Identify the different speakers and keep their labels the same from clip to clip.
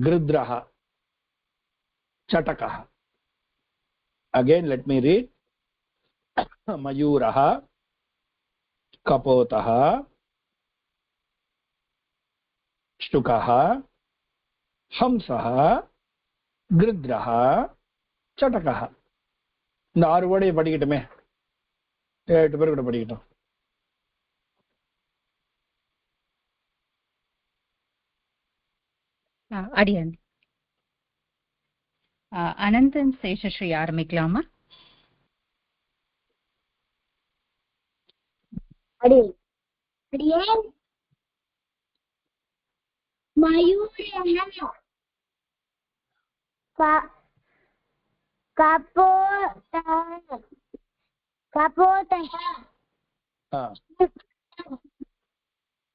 Speaker 1: गृध्रः चटकः. Again let me read. मयूरः कपोतः शुकः हंसः गृध्रः चटकः. இந்த 6 வேர்டை படிக்கட்டுமே, 8 பேர் கூட படிக்கட்டும்.
Speaker 2: அடியன் அனந்தன் சேஷஸ்ரீ ஆரம்பிக்கலாமா?
Speaker 3: அடியன் மயூரः கபோதः.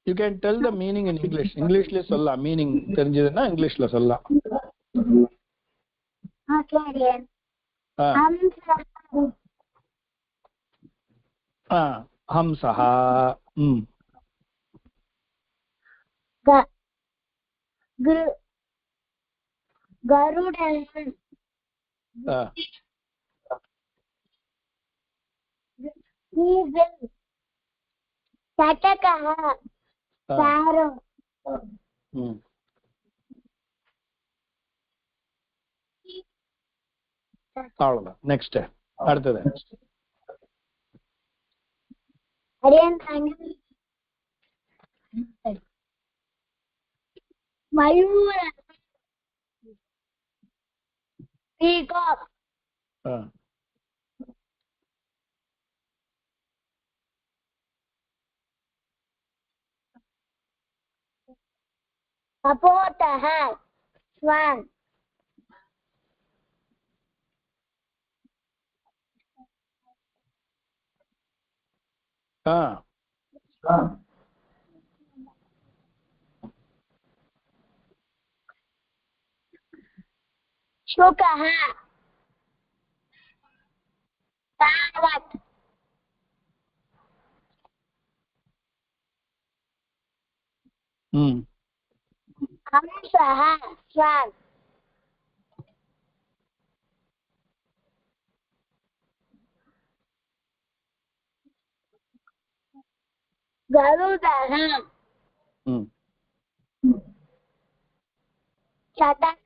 Speaker 1: You can tell the meaning in English. Englishல சொல்லலாம், மீனிங் தெரிஞ்சதுன்னா இங்கிலீஷ்ல சொல்லலாம். ஹம்சஹ
Speaker 3: கருடः चटकः सारो.
Speaker 1: அவ்வளவுதான். நெக்ஸ்ட் அடுத்தது
Speaker 3: மயூர பீகாக் कपोतः स्वान् शुकः तावत् हंसः स्वान् गरुडः चटकः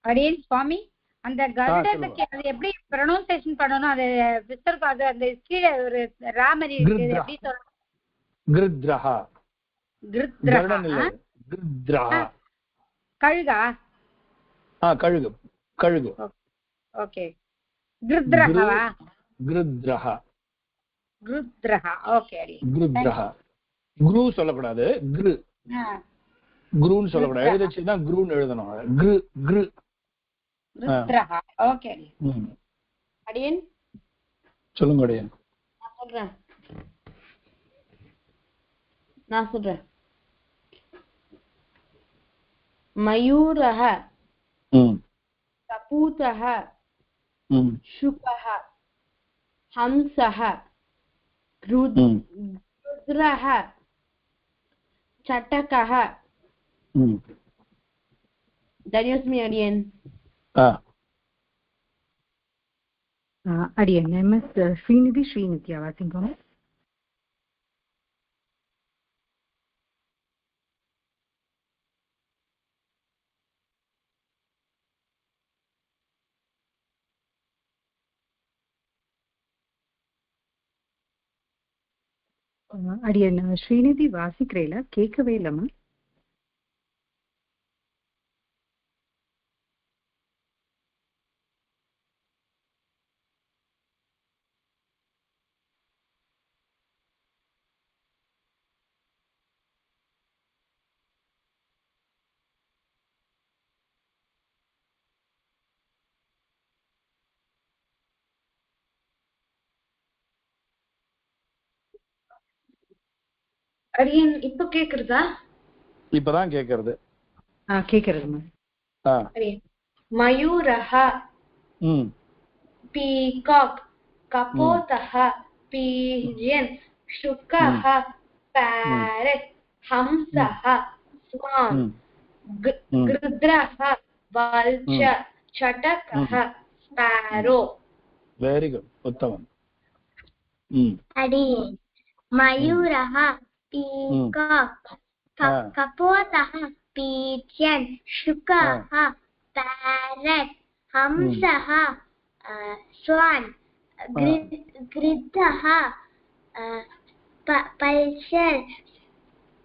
Speaker 2: அடியன் சுவாமி, அந்த கருடனுக்கு அது எப்படி ப்ரொனன்சியேஷன் பண்ணணும்? அது விஸ்தர்க்கு அது அந்த கீழே ஒரு ராமரி இருக்கு, எப்படி சொல்லணும்?
Speaker 1: கிருத்ரஹ. கிருத்ரஹ
Speaker 2: கழுகா?
Speaker 1: கழுகு கழுகு.
Speaker 2: ஓகே. கிருத்ரஹவா?
Speaker 1: கிருத்ரஹ
Speaker 2: கிருத்ரஹ. ஓகே அடி.
Speaker 1: கிருத்ரஹ. குரு சொல்லக்கூடாது, கிரு குருன்னு சொல்லக்கூடாது. எழுதச்சுதான் குருன்னு எழுதணும். கிரு கிரு.
Speaker 2: கிருத்ரஹ. ஓகே அடி. அடியன்
Speaker 1: சொல்லுங்க. அடியன்
Speaker 4: நான் சொல்றேன். மயூரः கபூதः शुकः हंसः गृध्रः चटकः. தன்யோஸ்மி அடியன்.
Speaker 2: அடியன் எம்எஸ் ஸ்ரீநிதி ஸ்ரீநித்யா வாசிங்கோங்க. அடியன் ஸ்ரீநிதி வாசிக்கிறேல, கேட்கவே இல்லம்மா.
Speaker 4: அடியன் இப்ப கேக்குறதா?
Speaker 1: இப்பதான் கேக்குறது.
Speaker 2: கேக்குறதுமா.
Speaker 4: மயூரஹ peacock கபோதஹ pigeon shukah parrot hamsah swan gridrah vulture chatakah sparrow.
Speaker 1: Very good. Uttamam.
Speaker 3: Adi mayurah peacock kapotah pigeon shukah parrot hamsah swan gridrah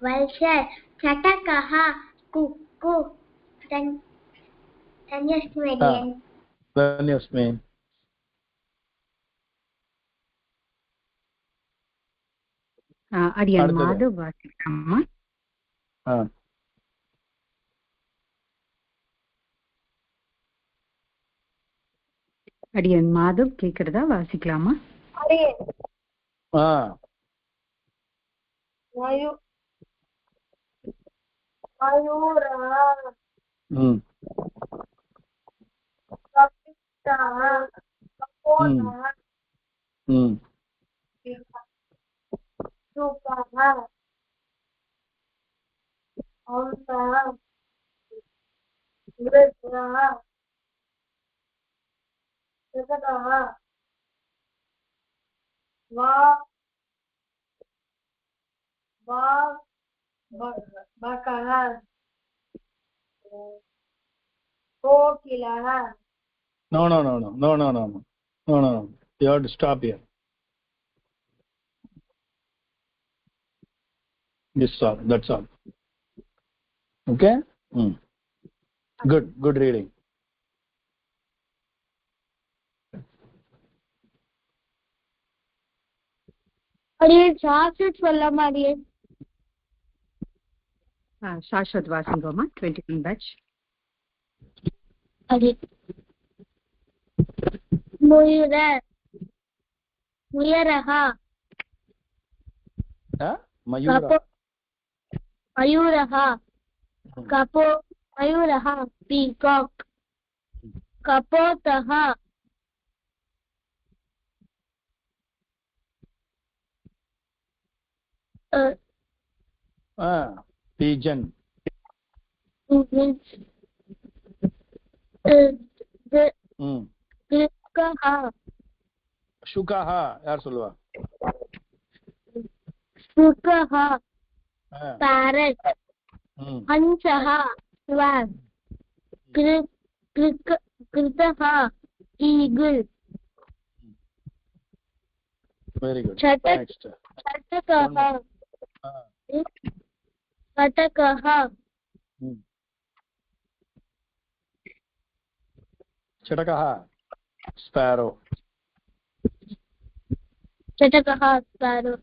Speaker 3: vulture chatakah cuckoo.
Speaker 1: Dhanyasmi.
Speaker 2: அடியான் மாதவ் வாசிக்கலாமா? அடியான் மாதவ் கேக்குறதா? வாசிக்கலாமா?
Speaker 1: No. You have to stop here. This all. That's all. Okay. Good reading.
Speaker 3: Shashwat சொல்ல மாதிரியே
Speaker 2: Shashwat வாசிங்கோமா. 21 batch.
Speaker 3: அது முயரஹ மயூரஹ மயூரஹ peacock கபோதஹ
Speaker 1: pigeon. Shukah யார் சொல்லுவா?
Speaker 3: Shukah parrot hansah swan gridrah eagle.
Speaker 1: Very good.
Speaker 3: Next.
Speaker 1: Chatakah sparrow.
Speaker 3: Sparrow.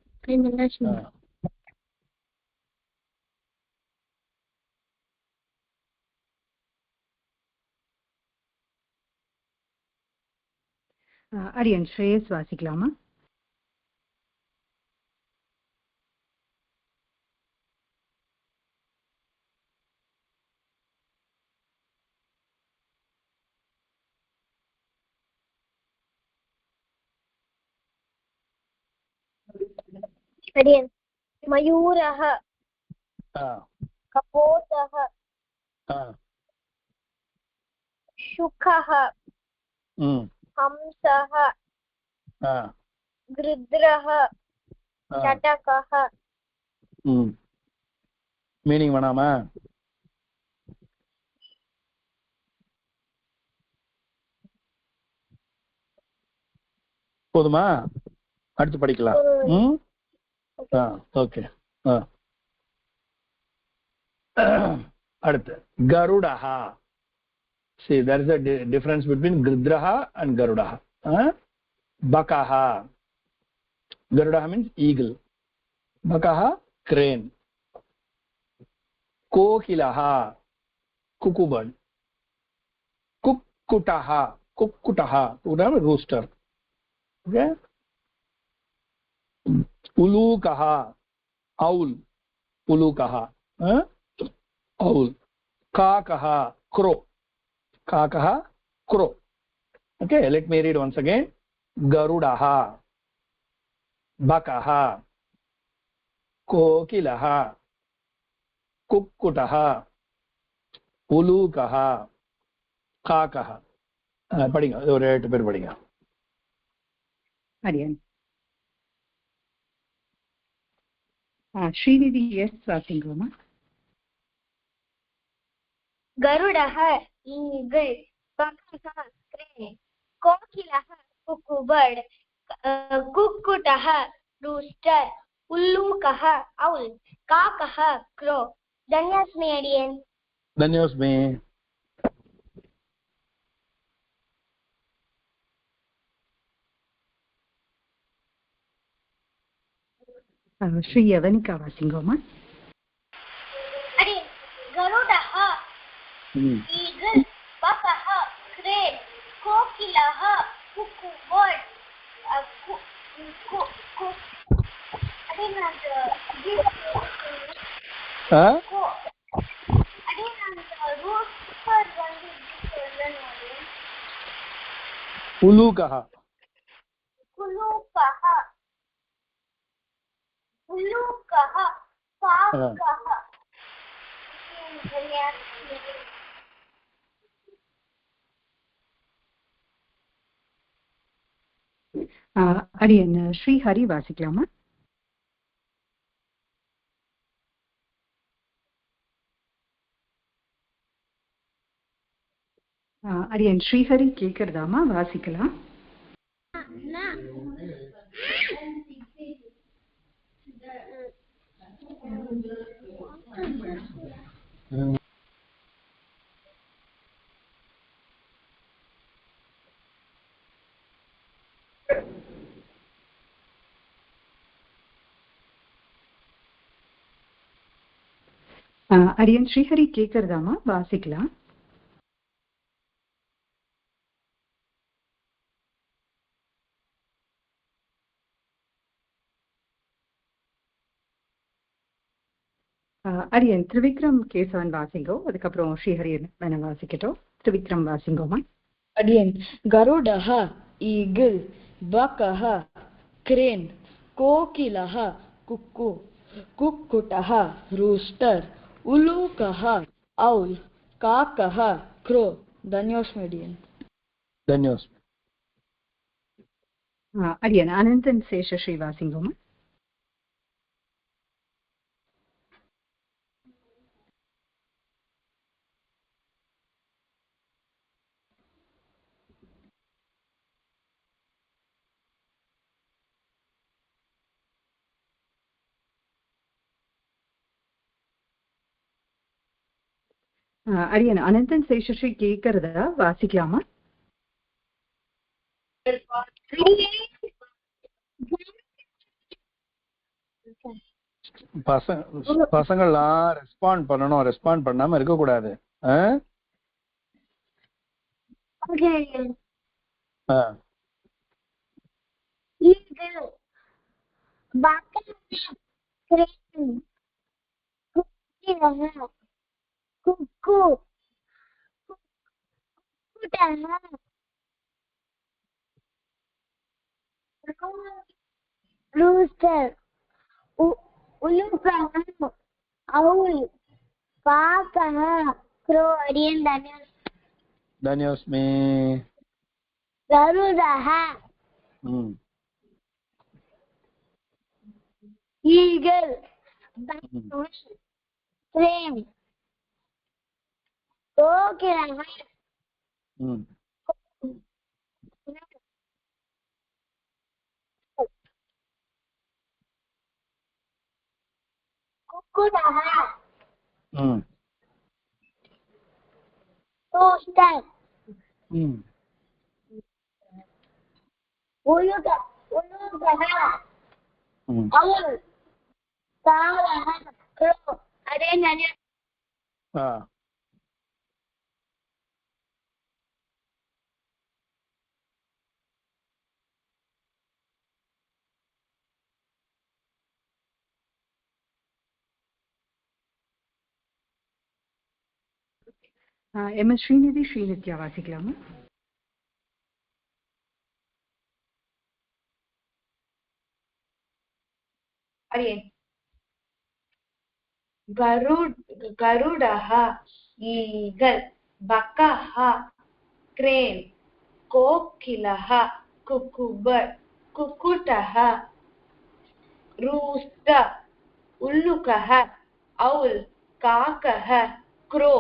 Speaker 2: அடியான் ஸ்ரேயஸ் வாசிக்கலாமா?
Speaker 3: मयूरः कपोतः शुकः हंसः गृध्रः चटकः.
Speaker 1: மீனிங் வேணாமா? போதுமா? அடுத்து படிக்கலாம். ஓகே. அடுத்து garudaha. See, there is a difference between gridraha and garudaha. Bakaha. Garudaha means eagle. Bakaha crane. Kokilaha cuckoo bird. Kukkutaha rooster. Okay. Ulukaha owl. Ulukaha owl. Kakah, crow. Kakah, crow. Okay, let me read once again. Garudaha, bakaha, kokilaha, kukkutaha, உலூகஹா, காக்கஹா. படிங்க, ஒரு 8 பேர் படிங்க.
Speaker 5: Aryan. Srinidhi, yes, வாசிங்கம்மா.
Speaker 3: गरुडः eagle, बकः crane, कोकिलः cuckoo bird, कुक्कुटः rooster, उल्लूकः owl, काकः crow. धन्योऽस्मि अडियन्.
Speaker 1: धन्योऽस्मि.
Speaker 5: ஸ்ரீ யவனிகா வாசிங்கம்மா.
Speaker 3: अडियन्. गरुडः ईगल, बकः crane, कोकिलः cuckoo bird,
Speaker 1: उलूकः,
Speaker 3: काकः.
Speaker 5: அரியன் ஸ்ரீ ஹரி வாசிக்கலாமா? அரியன் ஸ்ரீஹரி கேக்குறதாமா? வாசிக்கலாம். அரியன் ஸ்ரீஹரி கேக்குறதாமா? வாசிக்கலாம். அரியன் திரிவிக்ரம் கேசவன் வாசிங்கோ, அதுக்கப்புறம் ஸ்ரீஹரி வேணா வாசிக்கட்டும். திரிவிக்ரம் வாசிங்கோமா.
Speaker 6: அரியன் கருடஹ ஈகிள், பகஹ crane, கோகிலஹ குக்கு, குக்குட்டஹ ரூஸ்டர், உலூகஹ owl, காக்கஹ crow. தன்யோஸ்மி அடியன்.
Speaker 1: धन्योऽस्मि.
Speaker 5: அரியன் அனந்தன் சேஷஸ்ரீ வாசிங்கோமா. அரியன் அனந்தன் சேஷஸ்ரீ கேக்குறதா? வாசிக்கலாமா?
Speaker 1: பசங்கள்லாம் ரெஸ்பாண்ட் பண்ணணும், ரெஸ்பாண்ட் பண்ணாம இருக்க கூடாது.
Speaker 3: rooster, उल्लूकः owl, काकः crow. अडियन्.
Speaker 1: धन्योऽस्मि.
Speaker 3: गरुडः eagle, crane, कोकिलः कुक्कुटः rooster, उल्लूकः owl, काकः crow. अडियन्.
Speaker 5: MS ஸ்ரீநிதி ஸ்ரீநித்யா வாசிக்கலாமா?
Speaker 4: गरुडः ईगल् बकः क्रेन् कोकिलः कुक्कुटः रूस्टर् उल्लुकः औल् काकः क्रो.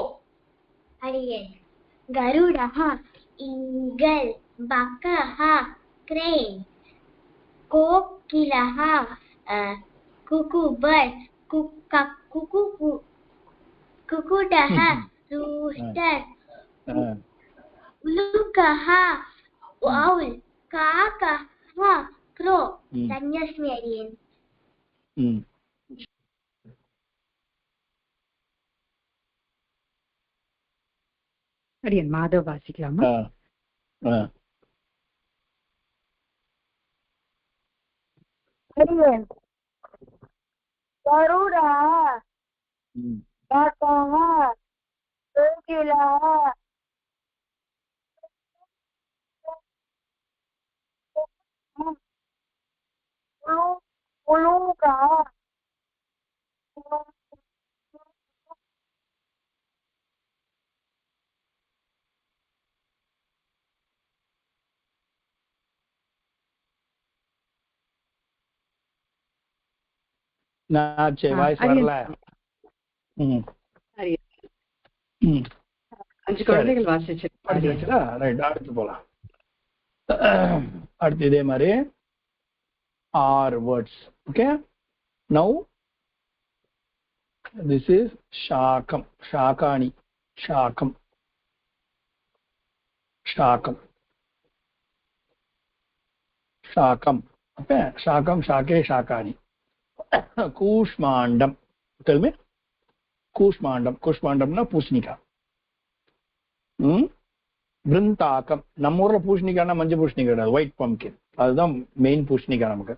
Speaker 3: गरुडः ईगल् बकः क्रेन् कोकिलः कुक्कुटः रूस्टर् उल्लुकः औल् काकः क्रो. धन्योऽस्मि अडियन्.
Speaker 5: அடியன் மாதவ் வாசிக்கலாமா?
Speaker 3: गरुडः बकः कोकिलः उल्लुकः
Speaker 1: வாய்ஸ் வரல.
Speaker 5: 5 குழந்தைகள் வாசிச்சு
Speaker 1: அடுத்து போலாம். அடுத்து இதே மாதிரி 6 words. Okay, now this is shakam, shakani, shakam, shakam, shakam. Okay, shakam, shake, shakani. கூஷ்மாண்டம். tell me. கூஷ்மாண்டம். கூஷ்மாண்டம்னா பூசணிக்கா. விருந்தாக்கம். நம்ம ஊர்ல பூசணிக்காய்னா மஞ்சள் பூசணிக்காய் கிடையாது, ஒயிட் பம்கின். அதுதான் மெயின் பூசணிக்காய் நமக்கு.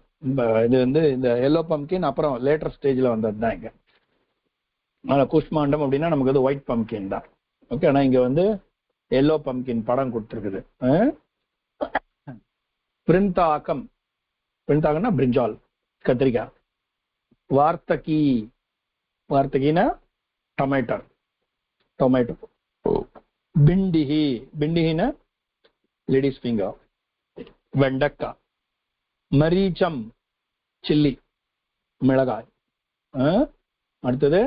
Speaker 1: இது வந்து இந்த எல்லோ பம்கின் அப்புறம் லேட்டர் ஸ்டேஜ்ல வந்தது தான் இங்க. அதனால கூஷ்மாண்டம் அப்படின்னா நமக்கு வந்து ஒயிட் பம்கின் தான். ஓகே, ஆனா இங்க வந்து எல்லோ பம்கின் படம் கொடுத்துருக்குது. பிரிந்தாக்கம். பிரிந்தாக்கம்னா பிரிஞ்சால், கத்திரிக்காய். வார்த்தகி. வார்த்தகினா டொமேட்டோ. டொமேட்டோ. பிண்டிஹி. பிண்டிஹினா லேடிஸ் ஃபிங்கர். வெண்டக்காய். மரீச்சம் சில்லி, மிளகாய். அடுத்தது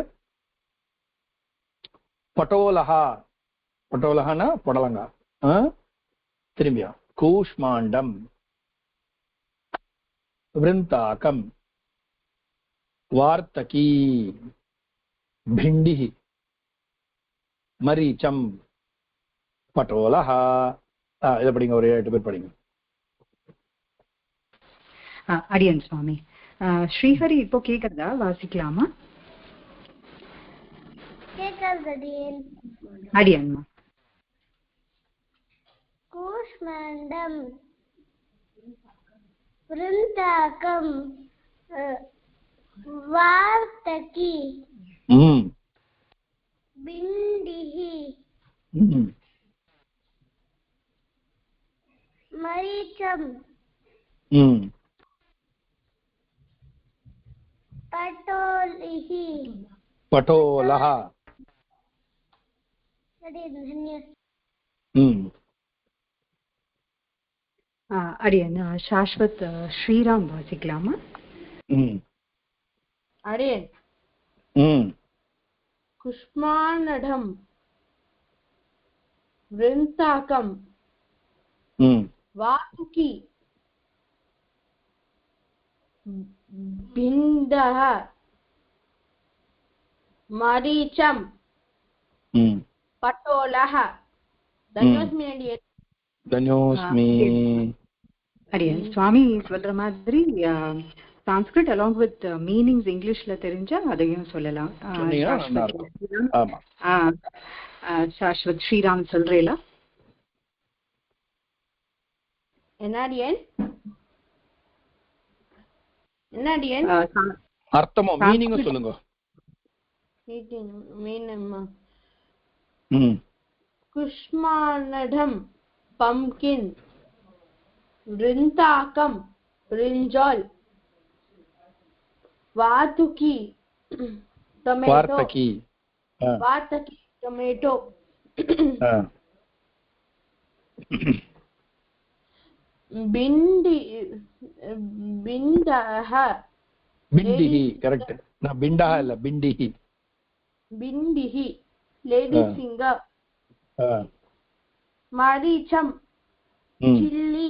Speaker 1: பட்டோலஹா. பட்டோலஹானா புடலங்காய். திரும்பியா கூஷ்மாண்டம், விருந்தாக்கம், வார்த்தகி, भिण्डिः, मरीचम, पटोलः. இதை படிங்க, ஒரு 8 பேர் படிங்க.
Speaker 5: அடியன் சுவாமி. ஸ்ரீஹரி இப்போ கேக்குறதா? வாசிக்கலாமா? அடியன்மா.
Speaker 3: கூஷ்மாண்டம், விருந்தாக்கம், வார்த்தகி, பிண்டிஹி, மரீச்சம், பட்டோலிஹி,
Speaker 1: பட்டோலஹ.
Speaker 5: அடியன் சாஸ்வத் ஸ்ரீராம் வாசிக்கலாமா?
Speaker 4: அடியன் குஷ்மாண்டம், விருந்தாக்கம், வார்த்தகி, பிண்டஹ, மரீச்சம், பட்டோலஹ. தன்யோஸ்மி அடியன்.
Speaker 1: தன்யோஸ்மி.
Speaker 5: அடியன் சுவாமி சொல்ற மாதிரி சான்ஸ்கிரிட் along with மீனிங்ஸ் இங்கிலீஷ்ல தெரிஞ்சா அதையும் சொல்லலாம். சாஸ்வத் ஸ்ரீராம் சொல்றீங்களா?
Speaker 4: என்னடியன்
Speaker 1: அர்த்தமோ மீனிங்கும் சொல்லுங்க.
Speaker 4: மீனிங் कुष्माण्डं pumpkin, वृन्ताकं brinjal, वातुकी tomato,
Speaker 1: वार्तकी
Speaker 4: वातकी tomato, बिण्डः
Speaker 1: बिण्डिः करेक्ट न बिण्डः अल्ल बिण्डिः
Speaker 4: बिण्डिः लेडी फिंगर मरीचम चिल्ली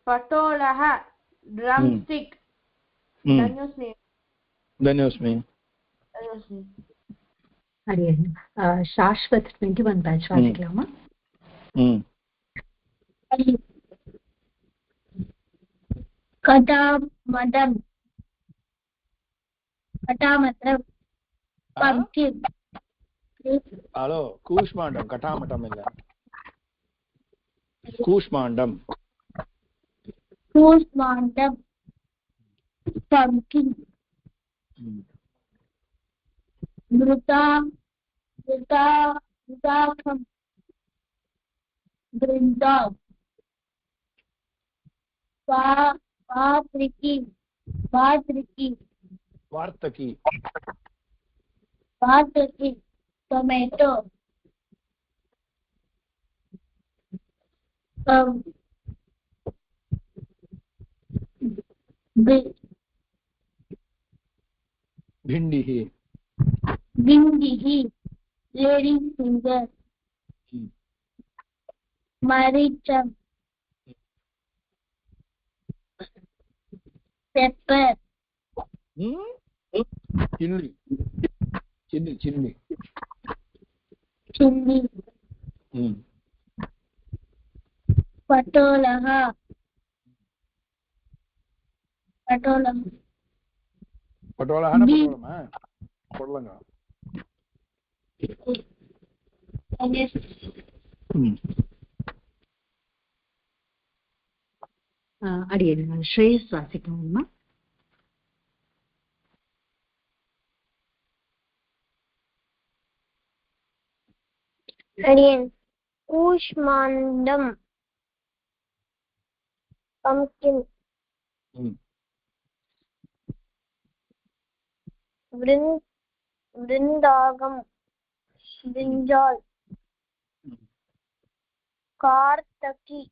Speaker 4: पटोलः ड्रमस्टिक
Speaker 1: धन्योस्मि
Speaker 5: शाश्वत 21 बैच वासिकलामा
Speaker 3: कटामदम कटामतम pumpkin
Speaker 1: ஹலோ கூஷ்மாண்டம் கட்டாமட்டம் இல்ல கூஷ்மாண்டம்
Speaker 3: pumpkin mృతాకం brinjal
Speaker 1: वार्तकी
Speaker 3: tomato
Speaker 1: भिण्डिः
Speaker 3: lady finger maricham pepper
Speaker 1: chilli
Speaker 3: पटोलः
Speaker 1: पटोलः ना पटोलमा पटोलंगा
Speaker 5: अडियन Shreyas वासिकलामा
Speaker 3: Indian Kushmandam pumpkin Vrindagam brinjal Kartaki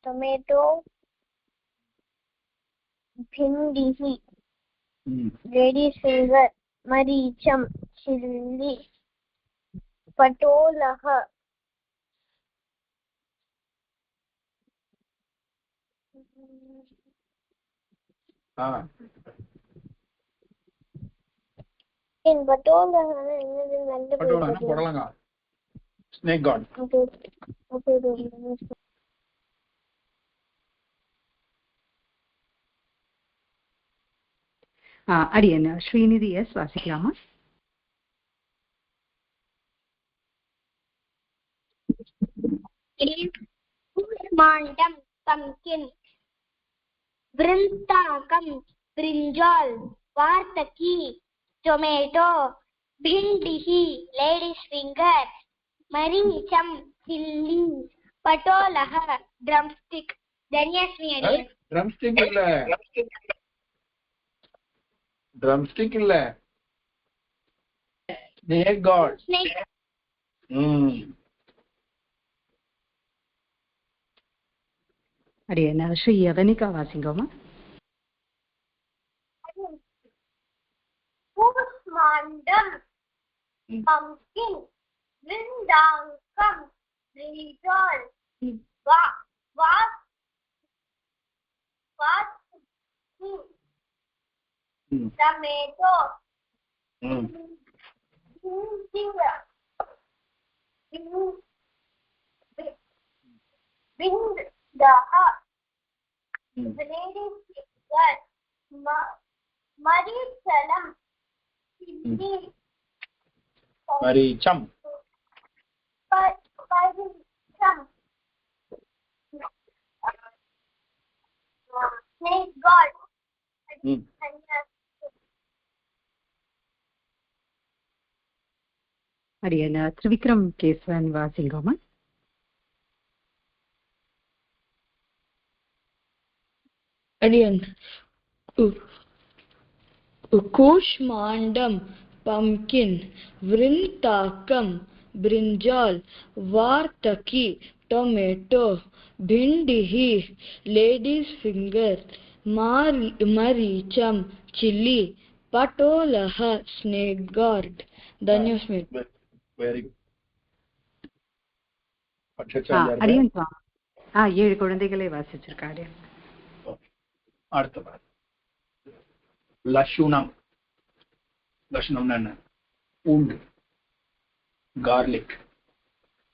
Speaker 3: tomato bhindihi lady finger maricham chilli patolah in patolah
Speaker 1: पटोला ना पटोलंगा स्नेक गॉड
Speaker 5: अडियन श्रीनिधि एस वासिकलामा
Speaker 3: Kushmandam pumpkin Vrindagam brinjal Vartaki tomato Bhindihi lady's finger Maricham chilli Patolah drumstick Dhanyasmi again
Speaker 1: drumstick இல்ல snake god
Speaker 5: अडियन श्री यवनिका वासिंगमा
Speaker 3: Kushmandam pumpkin Vrindagam brinjal tomato
Speaker 1: maricham
Speaker 3: snake god
Speaker 5: அடியன் Trivikram Kesavan வாசிங்கோமா.
Speaker 6: Again, Kushmandam, pumpkin, Vrintakam, brinjal, Vartaki, tomato, Bhindihi, lady's finger, Maricham, chili, Patolaha, snake guard. Dhanyasmit.
Speaker 1: Very good.
Speaker 5: அடியன் 7 குழந்தைகளை வாசிச்சிருக்காரு.
Speaker 1: அடுத்த லஷுனம். லஷுனம் என்ன? பூண்டு, garlic.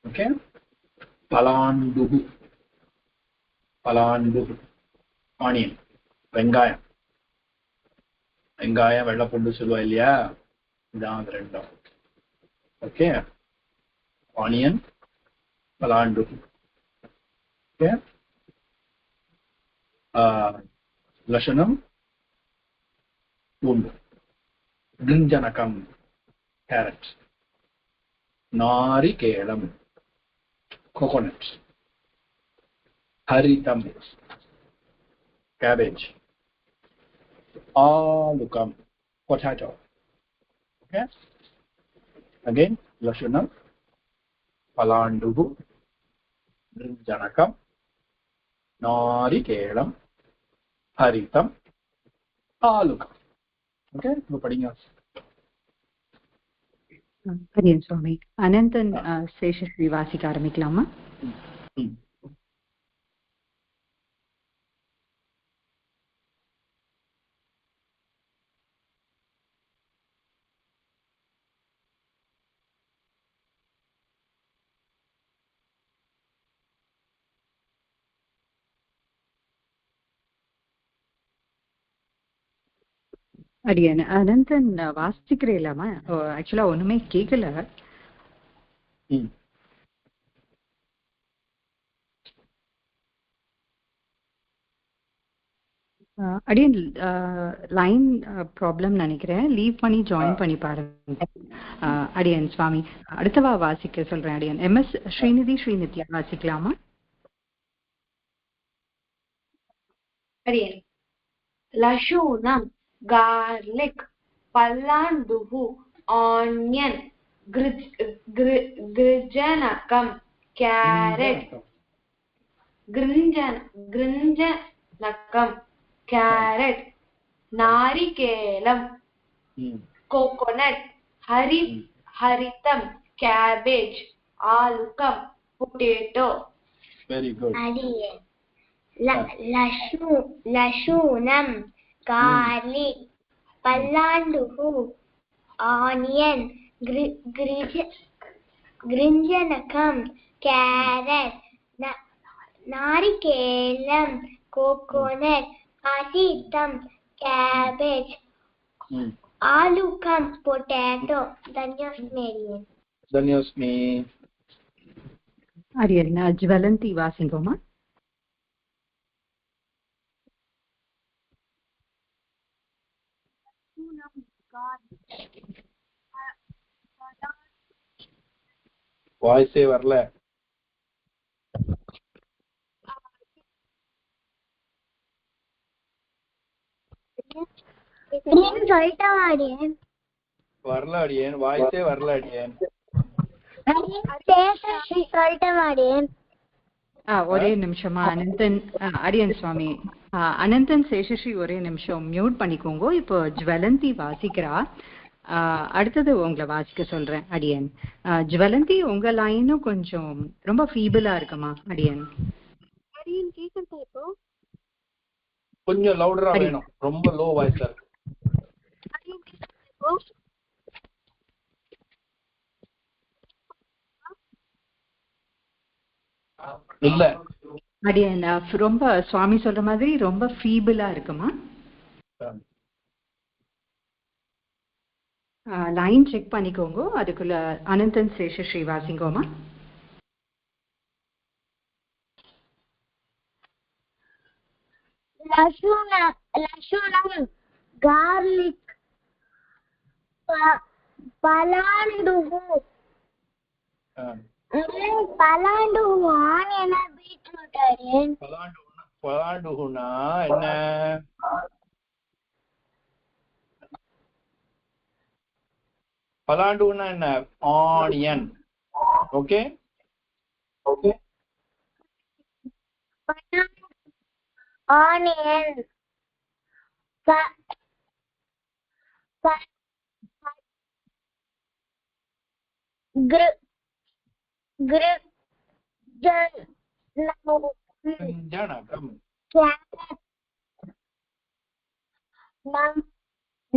Speaker 1: Okay. பலாண்டுகு, பலாண்டுகு, ஆனியன், வெங்காயம். வெங்காயம் வெள்ளை பூண்டு சொல்லுவா இல்லையா, இதான் ரெண்டும். ஓகே. ஆனியன், பலாண்டுகு. ஓகே. லஷனம் பூண்டு. கிருஞ்சனகம் கேரட். நாரிகேலம் கோகோனட். ஹரிதம் cabbage. Alukam potato. Okay. Again lashanam, palandugu, grinjanakam, narikelam, haritam, alukam. Okay, இப்போ படிங்க.
Speaker 5: அடியன் சுவாமி. அனந்தன் சேஷஸ்ரீ வாசிக்க ஆரம்பிக்கலாமா? அடியன் அனந்தன் வாசிக்கிறே இல்லாமா? ஆக்சுவலா ஒண்ணுமே கேட்கல. அடியன் லைன் ப்ராப்ளம் நினைக்கிறேன். லீவ் பண்ணி ஜாயின் பண்ணி பாருங்க. அடியன் சுவாமி அடுத்தவா வாசிக்க சொல்றேன். அடியன் MS ஸ்ரீநித்யா வாசிக்கலாமா?
Speaker 4: அடியன் லஷூனம், garlic, pallandugu, onion, grijanakam, carrot, grinjanakam, carrot, narikelam, coconut, haritam, cabbage, alukam, potato.
Speaker 1: Very good.
Speaker 3: Lashunam, garlic, pallandugu, onion, grinjanakam, carrot, narikelam, coconut, haritam, cabbage, alukam, potato.
Speaker 1: Dhanyasmi.
Speaker 5: அடியன் ஜுவலந்தி வாசிங்கோமா?
Speaker 1: வாய்ஸே வரல. வரல அடியேன், வாய்ஸே வரல அடியேன்.
Speaker 5: ஒரே நிமிஷமா அனந்தன். அடியன் சுவாமி அனந்தன் சேஷஸ்ரீ ஒரே நிமிஷம் மியூட் பண்ணிக்கோங்க. இப்போ ஜுவலந்தி வாசிக்கிறா. அடுத்தது உங்களை வாசிக்க சொல்றேன் அடியன். ஜுவலந்தி உங்க லைனும் கொஞ்சம் ரொம்ப ஃபீபிளா இருக்குமா அடியன்?
Speaker 1: கொஞ்சம் லவுடரா வேணும், ரொம்ப லோ வாய்ஸா இருக்கு. இல்ல
Speaker 5: அடியன் ரொம்ப சுவாமி சொல்ற மாதிரி ரொம்ப ஃபீபிளா இருக்குமா? லைன் செக் பண்ணிக்கோங்க. அதுக்குள்ள அனந்தன் சேஷஸ்ரீ வாசிங்கோமா?
Speaker 3: லஷுனம், garlic, palandugu, பலாண்டு ஆனியனா பீட்ரூட் ஆரியன்
Speaker 1: பலாண்டுனா என்ன? பலாண்டுனா என்ன? ஆனியன். Okay okay.
Speaker 3: ஆனியன்
Speaker 1: ஜனகம்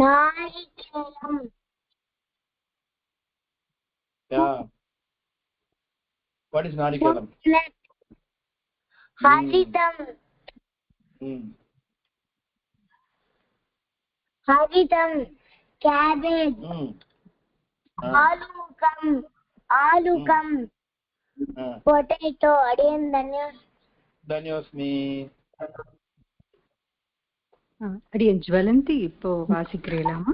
Speaker 3: நாரிகேலம்
Speaker 1: what is narikelam?
Speaker 3: ஹரிதம் ஹரிதம் கேபேஜ் ஆலூகம் பொட்டேட்டோ. அடியன்
Speaker 1: தன்யோஸ்மி.
Speaker 5: அடியன் ஜுவலந்தி இப்போ வாசிக்கிறீங்களாமா?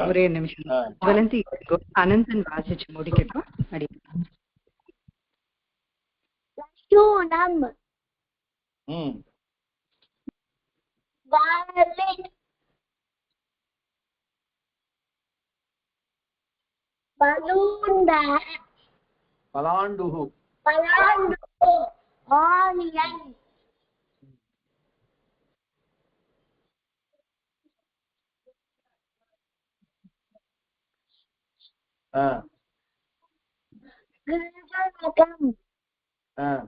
Speaker 5: ஒரே நிமிஷம் ஜுவலந்தி, அனந்தன் வாசிச்சு முடிக்கட்டும். அடியன்
Speaker 3: லட்சூனம் garlic
Speaker 1: பலாண்டுஹு
Speaker 3: ஆனியன் கிருஞ்சகம் கேரட்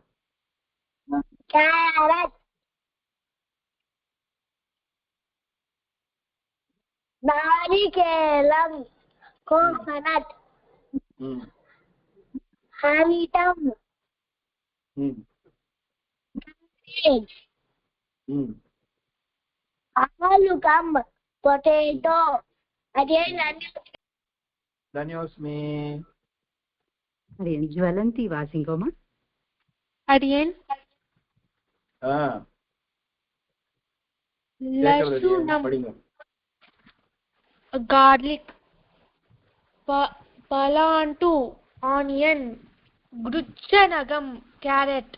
Speaker 3: நாரிகேலம் கோகனட் ஹரிதம் ஆலூகம் பொட்டேட்டோ.
Speaker 1: தன்யோஸ்மி.
Speaker 5: அடியன் ஜுவலந்தி வாசிங்கோமா?
Speaker 4: அடியன் லசூனம் garlic palantu onion gruchanagam carrot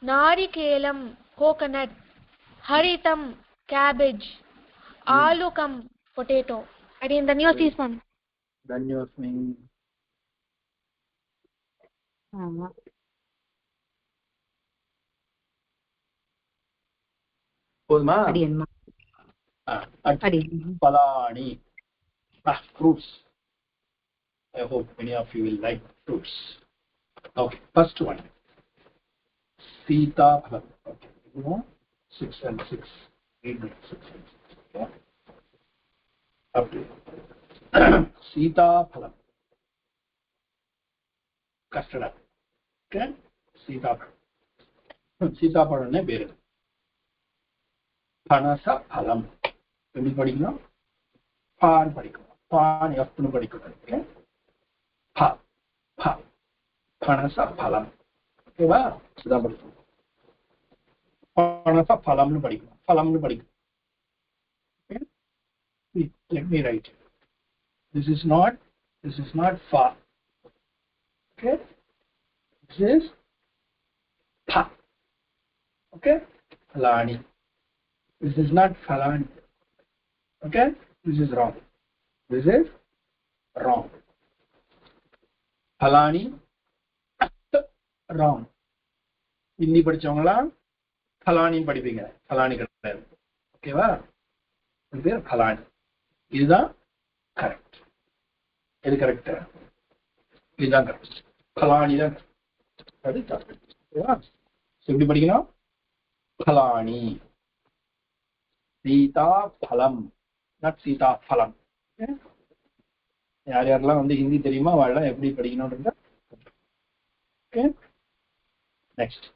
Speaker 4: narikelam coconut haritam cabbage alukam potato. Again the new season.
Speaker 1: தன்யோஸ்மி. போதுமா? பலாணி. Fruits. I hope many of you will like fruits. Okay, first one. Sita phalam. Okay, 6 and 6. Read the 6 and 6. Yeah. Up to Sita phalam. Custard. Okay. Sita phalam. Sita phalam ne beru. Panasa phalam. எப்படி படிக்கணும்? பான் படிக்கணும். பான் எப்பன்னு படிக்கணும். பனச பழம். ஓகேவா? இதான் படிக்கணும். பனச பழம்னு படிக்கணும். பழம்னு படிக்கணும். Let me write. This is not fa. Okay? This is pa. Okay? Falani. This is not falani. Okay? This is wrong. This is wrong. Falani wrong. Hindi படிச்சவங்களா falani படிப்பீங்க. falani கிடையாது. ஓகேவா? இது பேர் falani. இதுதான் கரெக்ட். எது correct? இதுதான் correct. falani தான் அது தப்பு. ஓகேவா? எப்படி படிக்கணும்? falani. சீதா பழம். not சீதா பழம். யார் யாரெல்லாம் வந்து ஹிந்தி தெரியுமா அவெல்லாம் எப்படி படிக்கணும்ன்றத. ஓகே, நெக்ஸ்ட்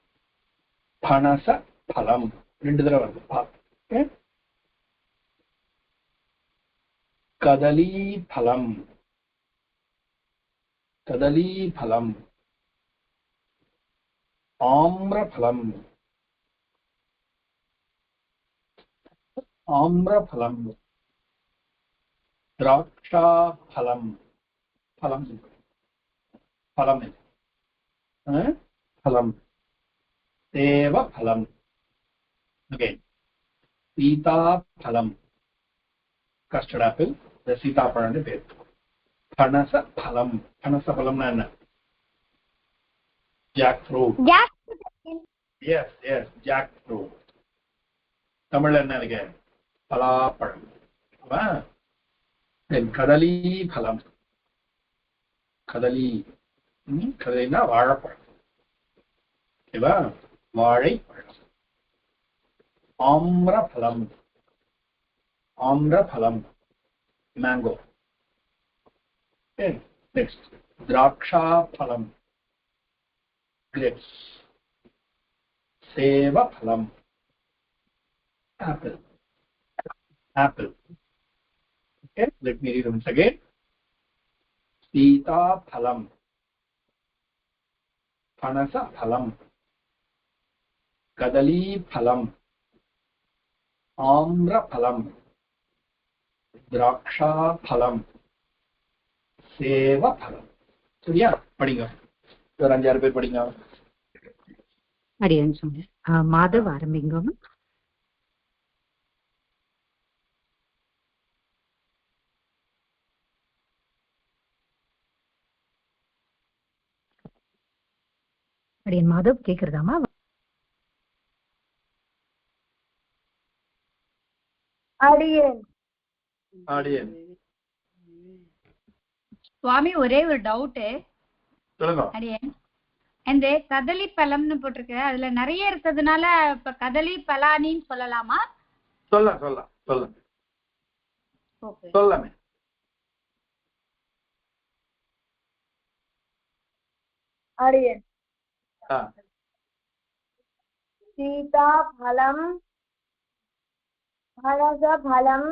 Speaker 1: பனச பழம். 2 தடவை வருது. ஓகே, கதலி பழம். கதலி பழம். ஆம்ர பழம். ஆம்ர பழம். द्राक्षा फलम फलम फलम फलम सेव फलम अगेन सीता फलम कस्टर्ड एप्पल the सीताफल पेर पनस फलम ना jack fruit yes jack fruit தமிழ்ல என்ன இருக்கு பலாப்பழம் then கடலி பழம் கடலினா வாழைப்பழம் ஓகேவா வாழைப்பழம் ஆம்ரபழம் மேங்கோ next திராட்சா பழம் grapes सेव फलम apple okay let me read once again Sita फलम पनस फलम कदली फलम आम्र फलम द्राक्षा फलम सेव फलम சரியா படிங்க ஒரு 5-6 பேர் படிங்க
Speaker 5: அடியேன் சொன்னேன் மாதவ் ஆரம்பிங்கம்மா அடியேன் மாதவ் கேக்குறதாமா
Speaker 3: அடியேன்
Speaker 2: சுவாமி ஒரே ஒரு டவுட்
Speaker 1: சொல்லுங்க
Speaker 2: அடியேன் இந்த கதலி பழம்னு போட்டிருக்கு அதுல நிறைய இருக்கிறதுனால இப்ப கதலி பலானின்னு சொல்லலாமா
Speaker 1: சொல்லலாமே
Speaker 3: அடியேன் சீதா பழம் பனச பழம்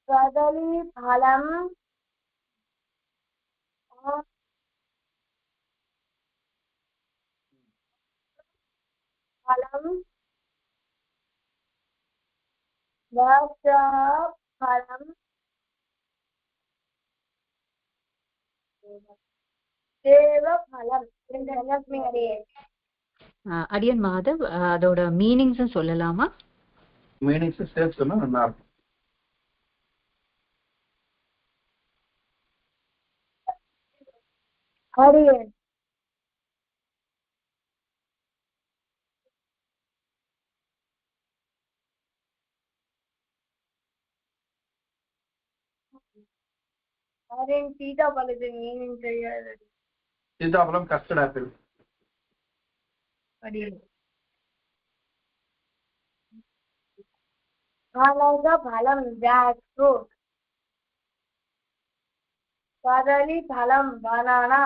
Speaker 3: கதலி பழம் फलम द्राक्षा फलम सेव फलम
Speaker 5: அடியன் மாதவ் அதோட மீனிங்ஸ் சொல்லலாமா
Speaker 1: மீனிங்ஸ் சேர்த்து சொன்னா நல்லா இருக்கும்
Speaker 3: அடியேன் அடியேன் சீதாபழத்து மீனிங் தெரியாது
Speaker 1: சீதாபழம் கஸ்டர்ட் ஆப்பிள்
Speaker 3: அடியேன் பனச பழம் ஜாக் ஃப்ரூட் கதலி பழம் பனானா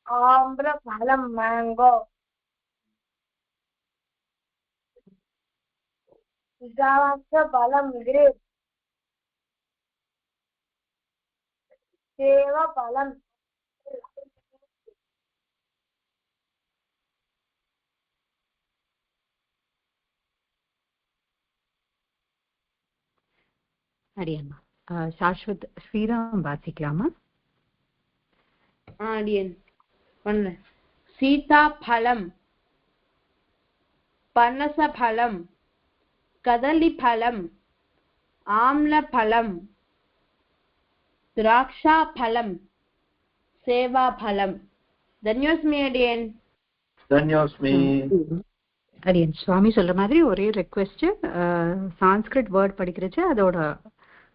Speaker 3: ஆம்ர பழம் மேங்கோ திராட்சை பழம் கிரேப் சேவ பழம்
Speaker 5: அடியம்மா சாஸ்வத் ஸ்ரீராம் வாசிக்கலாமா
Speaker 6: அடியன் பண்ண சீதா பழம் பனச பழம் கதலி பழம் ஆம்ல பழம் திராட்சா பழம் சேவா பழம் தன்யோஸ்மி அடியன்
Speaker 5: அடியன் சுவாமி சொல்ற மாதிரி ஒரே ரெக்வெஸ்ட் சான்ஸ்கிரிட் வேர்ட் படிக்கிறச்சு அதோட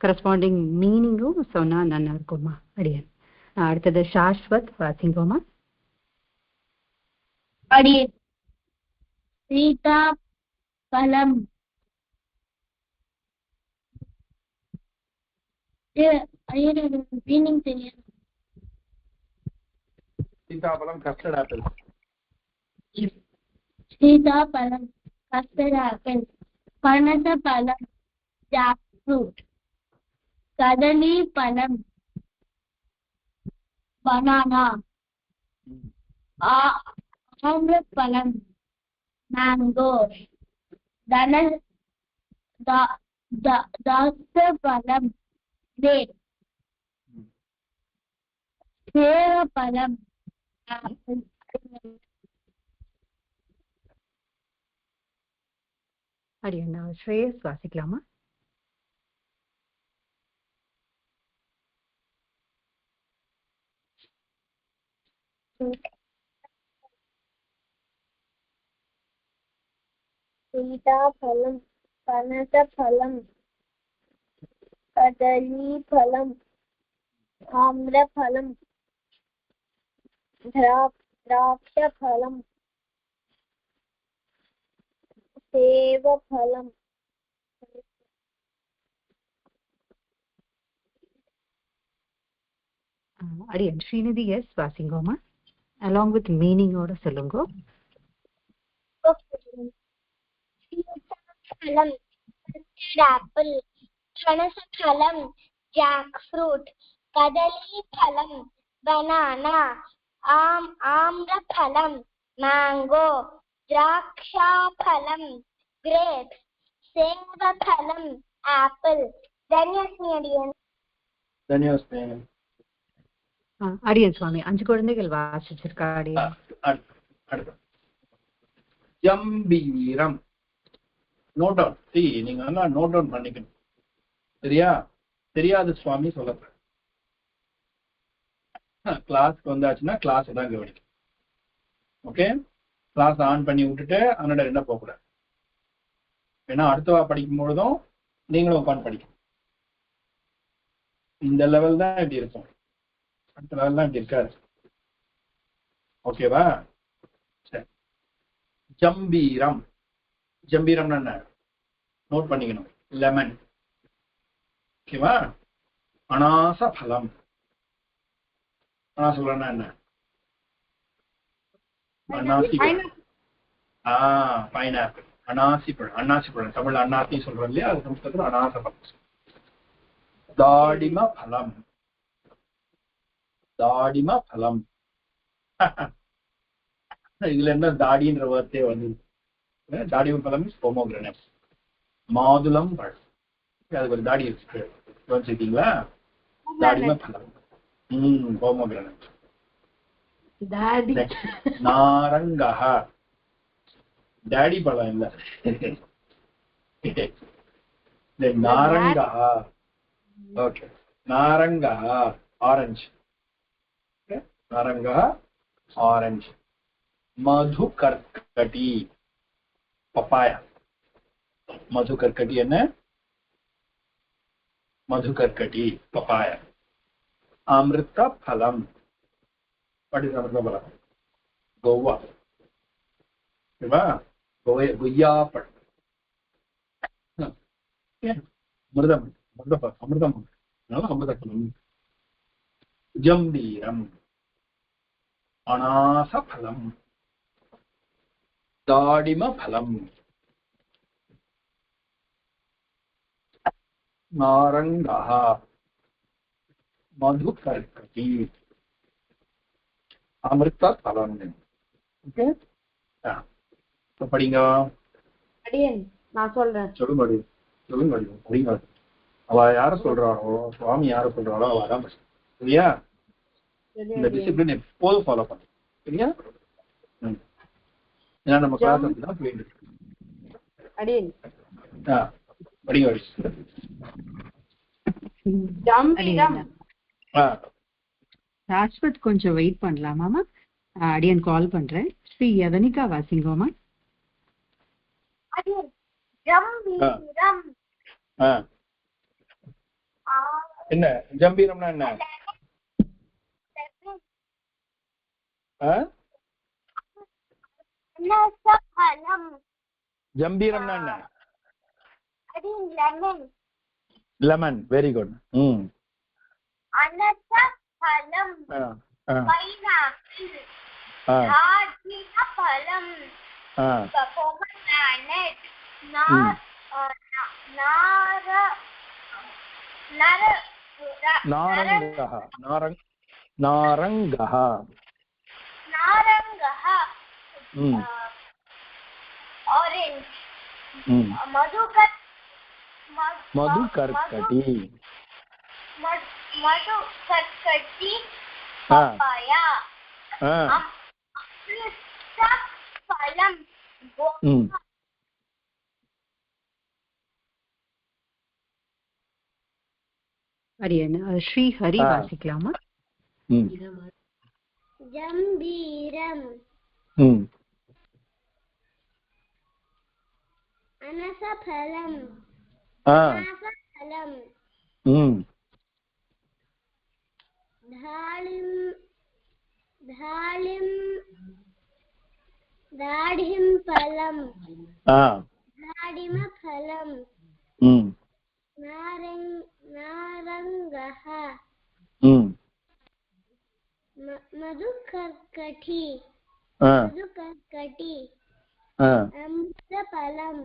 Speaker 5: கரஸ்பாண்டிங் மீனிங்கும் சொன்னா நல்லா இருக்குமா அடியன் அடுத்தது சாஸ்வத் வாசிங்கோமா
Speaker 3: அடியேன் சீதா பழம் மீனிங் தெரியாது
Speaker 1: சீதாபழம் கஸ்டர்ட் ஆப்பிள்
Speaker 3: சீதாபழம் கஸ்டர்ட் ஆப்பிள் பனச பழம் ஜாக் ஃப்ரூட் கதலி பழம் பனானா ஆம்ரப்பழம் மேங்கோ धन दासफलं ग्रेप् सेवफलम् आपिल्
Speaker 5: அடியன் ஸ்ரேயஸ் வாசிக்கலாமா?
Speaker 3: सीताफलं पनसफलं कदलीफलम् आम्रफलं द्राक्षफलं सेवफलम्
Speaker 5: அடியன் ஸ்ரீநிதி எஸ் வாசிங்கோமா, along with meaning ஓட சொல்லுங்க.
Speaker 3: सीताफलं आपिल पनसफलं जैकफ्रूट कदलीफलं बनाना आम्रफलं मैंगो द्राक्षाफलं ग्रेप्स सेवफलं एप्पल
Speaker 1: தன்யோஸ்மி.
Speaker 5: அடியன் சுவாமி 5 குழந்தைகள் வாசிச்சிருக்கா அடியன்.
Speaker 1: ஜம்பீரம் நோட் டவுன். நீங்க எல்லாம் நோட் டவுன் பண்ணிக்கணும். சரியா? தெரியாது சுவாமி சொல்ல கிளாஸ்க்கு வந்தாச்சுன்னா கிளாஸ் தான் கவனிக்கும். ஓகே, கிளாஸ் ஆன் பண்ணி விட்டுட்டு அதனோட என்ன போகக்கூடாது. ஏன்னா அடுத்தவா படிக்கும் பொழுதும் நீங்களும் உட்காந்து படிக்கணும். இந்த லெவல் தான் இப்படி இருக்கும், அடுத்த லெவல் தான் இப்படி இருக்காது. ஓகேவா? சரி. ஜம்பீரம். ஜம்பீரம்னா என்ன நோட் பண்ணிக்கணும். லெமன். ஓகேவா? அனாச பலம். அனாசம்னா என்ன? அன்னாசி பழம். பைனாப்பிள். அன்னாசி பழம். அன்னாசி பழம் தமிழ் அன்னாசி சொல்றோம் இல்லையா, அது சம்ஸ்கிருதத்துல அனாச பலம். தாடிம பலம். தாடிம பலம். இதுல என்ன தாடின்ற வார்த்தையே வந்து தாடிம பலம் பொமோகிரனேட். மாதுளம் பழம். அதுக்கு ஒரு தாடி இருக்கு, கவனிச்சிருக்கீங்களா? தாடிம பலம். பொமோகிரனேட். நாரங்கா. டாடி பழம் இல்ல, நாரங்கா. ஓகே, நாரங்கா ஆரஞ்சு. நாரங்கா ஆரஞ்சு. மது கர்கட்டி பப்பாயா. மது கர்கட்டி என்ன? மது கர்கட்டி பப்பாயா. அமிர்த பலம். வாட் இஸ் அமிர்த பலம்? கோவா. ஓகேவா? கொய்யா பழம். அமிர்தம். அமிர்தம். அமிர்த பலம். ஜம்பீரம். அனாச பலம். தாடிம பலம். நாரங்கா. மது கர்கட்டி. அமிர்த பலம். ஓகே, படிங்க.
Speaker 6: அடியன் நான் சொல்றேன்.
Speaker 1: சொல்லுங்க சொல்லுங்க படிங்க. அவ யார சொல்றாளோ, சுவாமி யார சொல்றாளோ அவ தான் சரியா? இந்த டிசிப்ளின் எப்போதும் ஃபாலோ பண்ணு. சரியா? ஏன்னா நம்ம கிளாஸ் அப்படிதான் போயிட்டு இருக்கு.
Speaker 6: அடியன்
Speaker 1: படிங்க.
Speaker 6: ஜம்பீரம்.
Speaker 5: ராஜ்பத் கொஞ்சம் வெயிட் பண்ணலாமாமா? அடியன் கால் பண்றேன். ஸ்ரீ யவனிகா வாசிங்கோமா.
Speaker 1: என்ன ஜம்பீரம்னா என்ன? ஜம்பீரம்னா என்ன? லெமன். Very good. நாரங்கः
Speaker 3: orange
Speaker 1: मधुकर्कटी
Speaker 3: मधुकर्कटी पपाया अमृतफलम
Speaker 5: அடியன் ஸ்ரீ ஹரி வாசிக்கலாமா?
Speaker 3: ஜம்பீரம் अनसफलम अनासफलम धालिम धालिम दाढ़िम फलम दाढ़िम फलम नारंगः मधुकर्कटी मधुकर्कटी अमृतफलम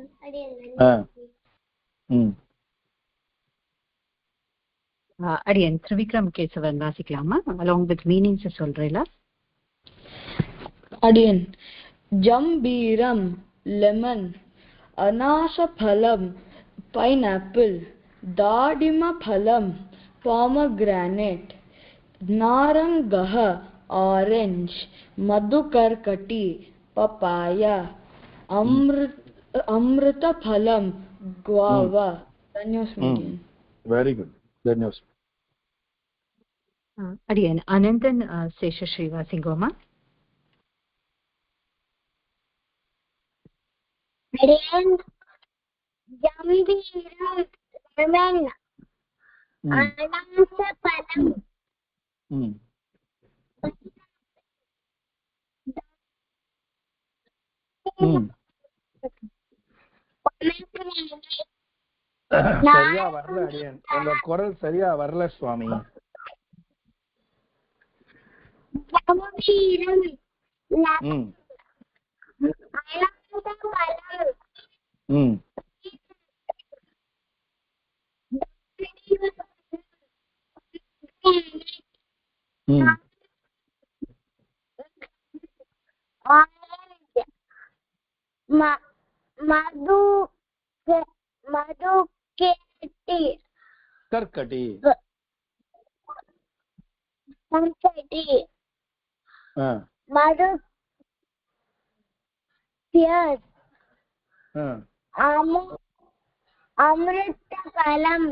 Speaker 5: அடியன் திரிவிக்ரம் கேசவன் வாசிக்கலாமா? along with meanings சொல்றீங்களா?
Speaker 7: அடியன் ஜம்பீரம் லெமன், அனாசபலம் பைனாப்பிள், தாடிமபலம் pomegranate, நாரங்கः ஆரஞ்ச், மதுகர்கட்டி papaya, अमृतफलम guava. धन्यवाद.
Speaker 1: Very good. धन्यवाद.
Speaker 5: அடியன் அனந்தன் சேஷஸ்ரீ வாசிங்கோமா?
Speaker 3: அடியன் ஜம்பீரம் லெமன் அனாசபலம்
Speaker 1: சரியா வரல அடியன், உங்க குரல் சரியா வரல சுவாமி.
Speaker 3: ஜம்பீரம் मधुकर्कटी
Speaker 1: कर्कटी
Speaker 3: मधु पियर्स अमृतफलम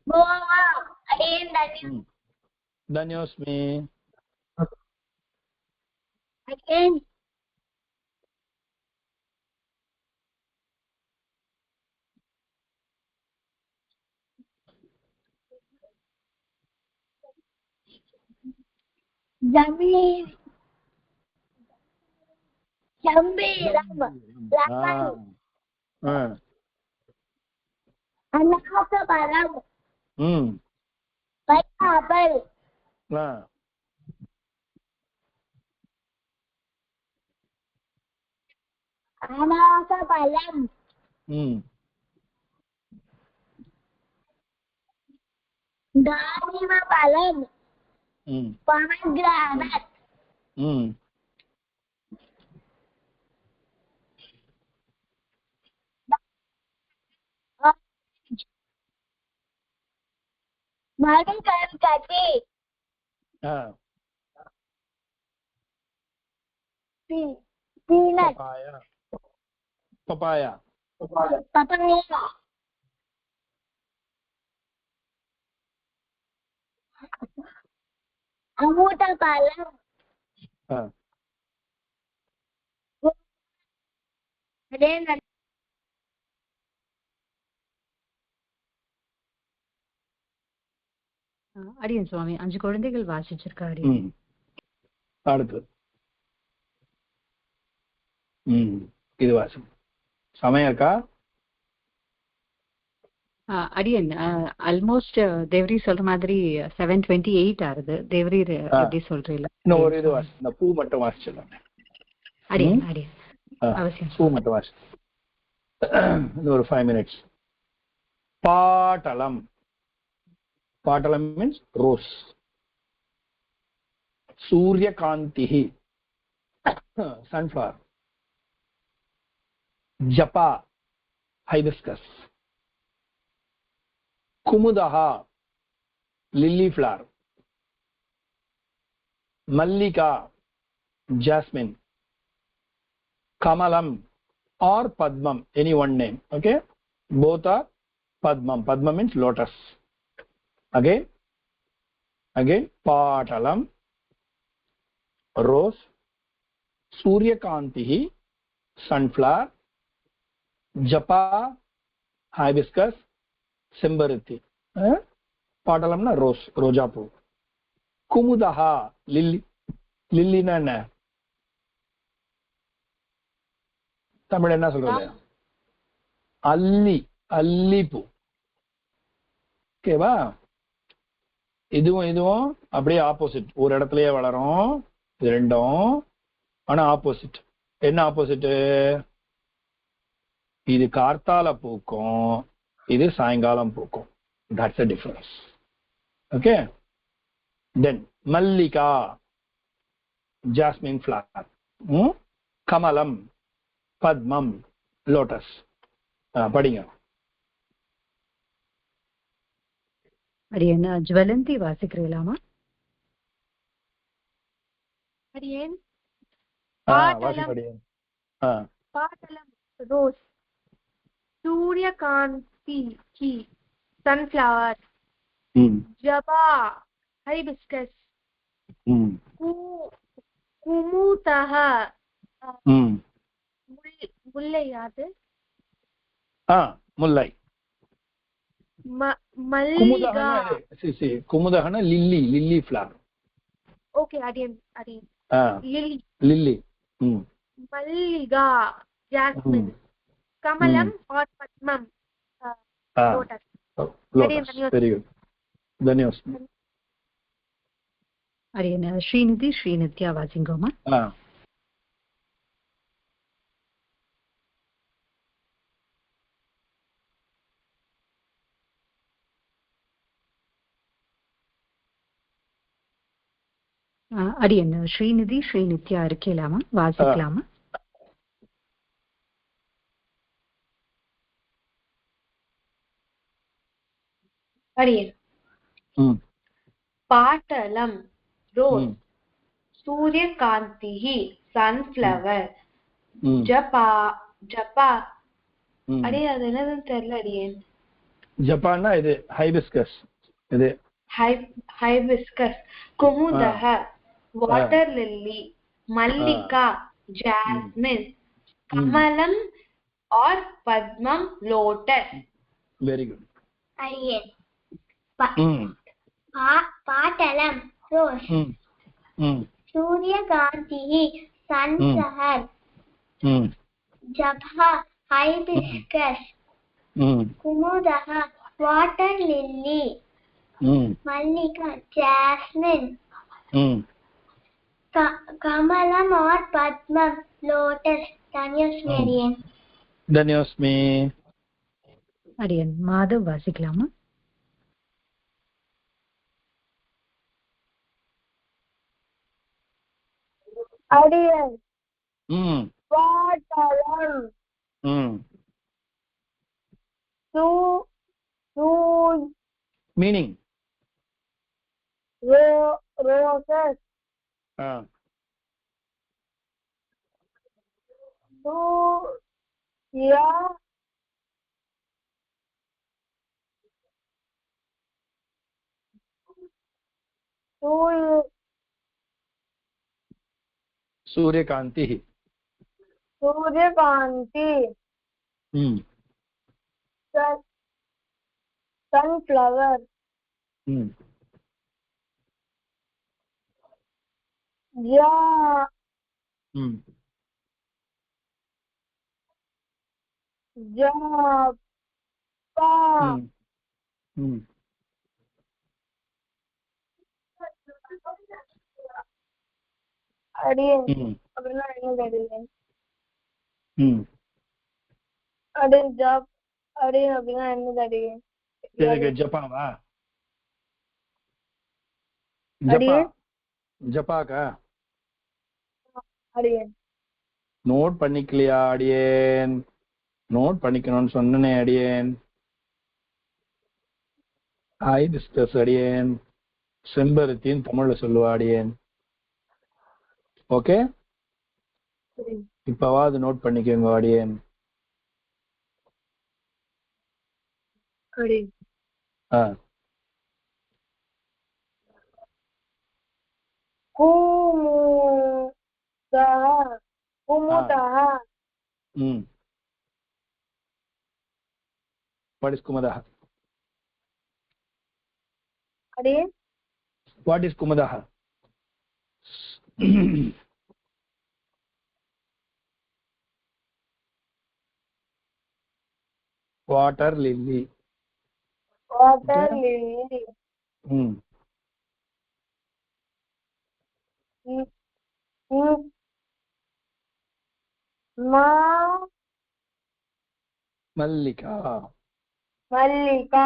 Speaker 3: गोवा.
Speaker 1: धन्योस्मि.
Speaker 3: Again. Jambीरम अनासफलम pineapple अनासफलम दानिमफलम pomegranate मधुकर्कटी peanut
Speaker 1: papaya
Speaker 3: अमृतफलम
Speaker 5: அடியன் சுவாமி 5 குழந்தைகள் வாசிச்சிருக்காரு.
Speaker 1: அடுத்து இது வாசம் சமயம் இருக்கா?
Speaker 5: அடியன் ஆல்மோஸ்ட் தேவரி சொல்ற மாதிரி 7:28 ஆகுது. தேவரி எப்படி சொல்றீங்க?
Speaker 1: இன்னும் ஒரு இது வாசி, இந்த பூ மட்டும் வாசிச்சிடலாம்.
Speaker 5: அடியன் அடியன் அவசியம்
Speaker 1: பூ மட்டும் வாசி. இன்னும் ஒரு 5 minutes. பாட்டலம். பாட்டலம் means rose. சூரியகாந்திஹி sunflower. Jaba hibiscus. Kumudaha lily flower. Mallika jasmine. Kamalam or Padmam, any one name. Okay, both are Padmam. Padmam means lotus. Again Patalam, rose. Suryakantihi, sunflower. Japa hibiscus, Sembarati. Patalamna rose, roja poo. Kumudaha lily na என்ன தமிழ் என்ன சொல்றது? அல்லிப்பூ. ஓகேவா? இதுவும் அப்படியே opposite. ஒரு இடத்துலயே வளரும் இது ரெண்டும், ஆனா ஆப்போசிட். என்ன ஆப்போசிட்? இது கார்த்தால பூக்கும், இது சாயங்காலம் பூக்கும். That's the difference. Okay, then Mallika jasmine flower, Kamalam Padmam lotus. படிங்க.
Speaker 5: அடியேன் ஜுவலந்தி வாசிக்கிறீங்களாமா?
Speaker 4: அடியேன்
Speaker 1: வாசிப்படியேன்.
Speaker 4: பாட்டலம் ரோஸ், சூரியகாந்தி சன்ஃப்ளவர், ஜபா ஹைபிஸ்கஸ், குமுதஹ முல்லை. அது
Speaker 1: முல்லை.
Speaker 4: மல்லிகா.
Speaker 1: குமுதஹன லில்லி ஃப்ளவர்.
Speaker 4: ஓகே அடியன்
Speaker 1: லில்லி.
Speaker 4: மல்லிகா ஜாஸ்மின், கமலம் और பத்மம் லோட்டஸ்.
Speaker 1: Very good. தன்யவாத்.
Speaker 5: அடியேன் ஸ்ரீநித்யா வாசிங்கோமா? அடியன் ஸ்ரீநித்யா இருக்கலாமா? வாசிக்கலாமா?
Speaker 6: அடியேன் பாட்டலம் ரோஸ், சூரியகாந்தி சன்ஃப்ளவர், ஜபா. அடியே அது என்னதுன்னு தெரியல அடியேன்.
Speaker 1: ஜப்பான்னா இது ஹைபிஸ்கஸ். இது
Speaker 6: ஹைபிஸ்கஸ், குமுதஹ வாட்டர் லில்லி, மல்லிகா ஜாஸ்மின், கமலம் और பத்மம் லோட்டஸ்.
Speaker 1: Very good.
Speaker 3: அடியேன் பாட்டலம் ரோஸ், சூரியகாந்தி சன்ஃப்ளவர், ஜபா ஹைபிஸ்கஸ், குமுதஹ வாட்டர் லில்லி, मल्लिका जैस्मिन, कमलम और पद्मम लोटस.
Speaker 1: धन्योस्मी.
Speaker 5: அடியன் மாதவ் வாசிக்கலாமா?
Speaker 3: அடியன் பாட்டலம்
Speaker 1: meaning
Speaker 3: roses,
Speaker 1: सूर्यकांति
Speaker 3: sunflower, அடியேன் அப்படின்னா என்ன அடியேன்? அடியேன் ஜாப். அடியேன் அப்படின்னா என்ன அடியேன்?
Speaker 1: ஜப்பாவா? ஜப்பாக்கா?
Speaker 3: அடியேன்
Speaker 1: நோட் பண்ணிக்கலையா அடியேன்? நோட் பண்ணிக்கணும்னு சொன்னனே அடியேன். ஹைபிஸ்கஸ் அடியேன். செம்பருத்தின்னு தமிழ்ல சொல்லுவா அடியேன். ஓகே, இப்பவாது நோட் பண்ணிக்கோங்க அடியேன். What is Kumadaha? What is Kumadaha? Water lily.
Speaker 3: Water lily.
Speaker 1: Mallika.
Speaker 3: Mallika.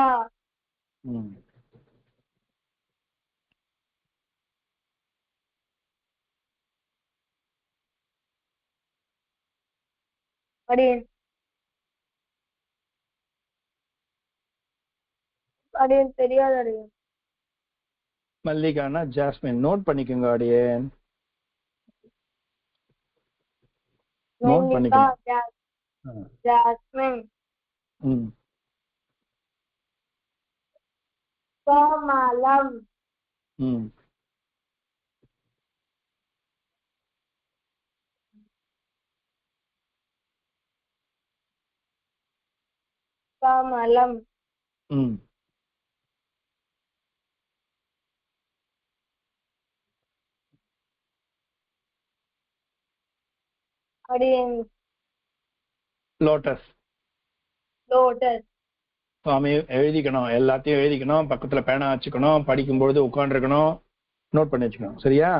Speaker 3: அடியேன் தெரியாது அடியேன்.
Speaker 1: மல்லிகானா ஜாஸ்மின். நோட் பண்ணிக்கோங்க அடியேன். நோட் பண்ணிக்கோங்க.
Speaker 3: ஜாஸ்மின். கமலம். கமலம். அடியேன்
Speaker 1: லோட்டஸ்.
Speaker 3: லோட்டஸ்.
Speaker 1: சுவாமி எழுதிக்கணும், எல்லாத்தையும் எழுதிக்கணும், பக்கத்துல பேனா வச்சுக்கணும், படிக்கும்பொழுது உட்காந்துருக்கணும், நோட் பண்ணி வச்சுக்கணும். சரியா?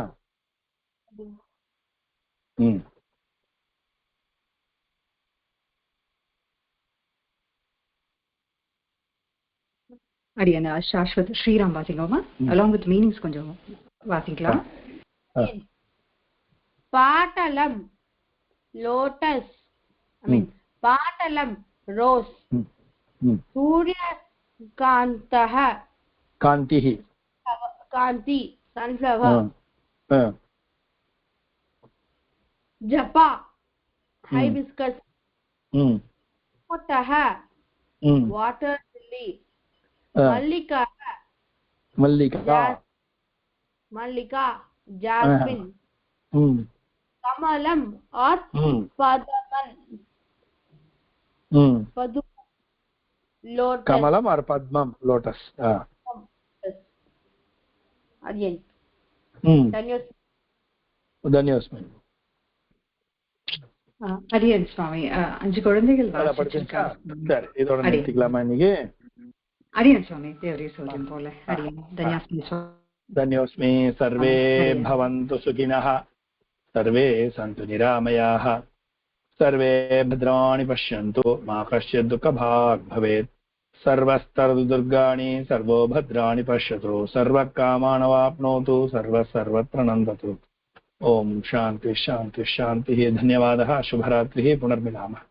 Speaker 5: அடியன் சாஸ்வத் ஸ்ரீராம் வாசிக்கோமா? அலாங் வித் மீனிங்ஸ் கொஞ்சம் வாசிக்கலாம்.
Speaker 4: பாட்டலம் லோட்டஸ், பாட்டலம் ரோஸ், சூரியகாந்தः
Speaker 1: காந்திஹி
Speaker 4: காந்தி சன்ஃப்ளவர், ஜப்பா ஹைபிஸ்கஸ், குமுதः வாட்டர் லில்லி, மல்லிகா
Speaker 1: மல்லிகா
Speaker 4: மல்லிகா ஜாஸ்மின், कमलम और पद्मन लोटस.
Speaker 1: कमलम और पद्मम लोटस.
Speaker 4: अडियन
Speaker 1: धन्यवाद.
Speaker 5: அடியன் சுவாமி 5 குழந்தைகள் வாசிச்சிருக்காங்க.
Speaker 1: சரி, இதோட நிறுத்திக்கலாமா இன்னைக்கு?
Speaker 5: அடியன் சுவாமி தேவரே சொல்லும் போல. அடியன் தன்யாஸ்மி.
Speaker 1: धन्योस्मि. सर्वे भवन्तु सुखिनः, सर्वे सन्तु निरामयाः, सर्वे भद्राणि पश्यन्तु, मा कश्चित् दुःखभाग् भवेत्. सर्वस्तर्दुर्गाणि सर्वो भद्राणि पश्यतु, सर्वकामानवाप्नोतु, सर्वत्र नन्दतु. ओम शान्ति शान्ति शान्तिः. धन्यवादः. शुभरात्रिः. पुनर्मिलामः.